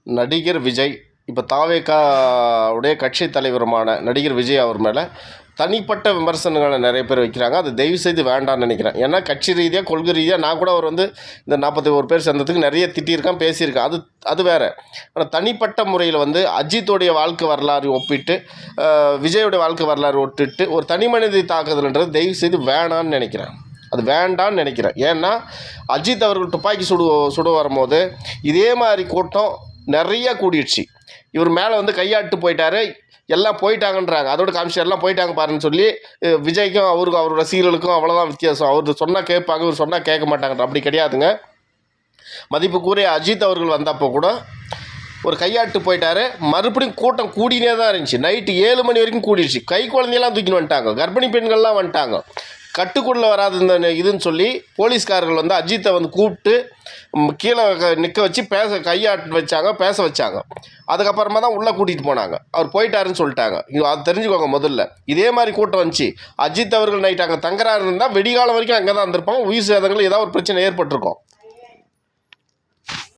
நடிகர் விஜய் இப்போ உடைய கட்சி தலைவருமான நடிகர் விஜய் அவர் மேலே தனிப்பட்ட விமர்சனங்களை நிறைய பேர் வைக்கிறாங்க. அது தயவு செய்து வேண்டாம்னு நினைக்கிறேன். ஏன்னா கட்சி ரீதியாக கொள்கை ரீதியாக நான் கூட அவர் வந்து இந்த 41 பேர் சேர்ந்ததுக்கு நிறைய திட்டியிருக்கான், பேசியிருக்கேன். அது வேறு. ஆனால் தனிப்பட்ட முறையில் வந்து அஜித்தோடைய வாழ்க்கை வரலாறு ஒப்பிட்டு விஜயோடைய வாழ்க்கை வரலாறு ஒப்பிட்டு ஒரு தனி மனித தாக்குதல்ன்றது தயவு செய்து வேணான்னு நினைக்கிறேன். அது வேண்டான்னு நினைக்கிறேன். ஏன்னா அஜித் அவர்கள் துப்பாக்கி சுட வரும்போது இதே மாதிரி கூட்டம் நிறையா கூடிடுச்சு. இவர் மேலே வந்து கையாட்டு போயிட்டார், எல்லாம் போயிட்டாங்கன்றாங்க. அதோட காமிச்சு எல்லாம் போயிட்டாங்க பாருன்னு சொல்லி விஜய்க்கும் அவருக்கும் அவர் ரசிகர்களுக்கும் அவ்வளோதான் வித்தியாசம். அவர் சொன்னால் கேட்பாங்க, இவர் சொன்னால் கேட்க மாட்டாங்கன்ற அப்படி கிடையாதுங்க. மதிப்புக்குரிய அஜித் அவர்கள் வந்தப்போ கூட ஒரு கையாட்டு போயிட்டார், மறுபடியும் கூட்டம் கூடினே தான் இருந்துச்சு. நைட்டு 7 மணி வரைக்கும் கூடிடுச்சு. கை குழந்தையெல்லாம் தூக்கின்னு வந்துட்டாங்க, கர்ப்பிணி பெண்கள்லாம் வந்துட்டாங்க. கட்டுக்குள்ளே வராது இந்த இதுன்னு சொல்லி போலீஸ்காரர்கள் வந்து அஜித்தை வந்து கூப்பிட்டு கீழே நிற்க வச்சு கையாட்டு வச்சாங்க, பேச வச்சாங்க. அதுக்கப்புறமா தான் உள்ளே கூட்டிகிட்டு போனாங்க. அவர் போயிட்டாருன்னு சொல்லிட்டாங்க. அது தெரிஞ்சுக்கோங்க. முதல்ல இதே மாதிரி கூட்டம் வந்துச்சு. அஜித் அவர்கள் நைட் அங்கே தங்குறாரு இருந்தால் வெடிகாலம் வரைக்கும் அங்கே தான் இருந்திருப்பாங்க. உயிர் சேதங்கள் ஏதாவது ஒரு பிரச்சனை ஏற்பட்டிருக்கும்.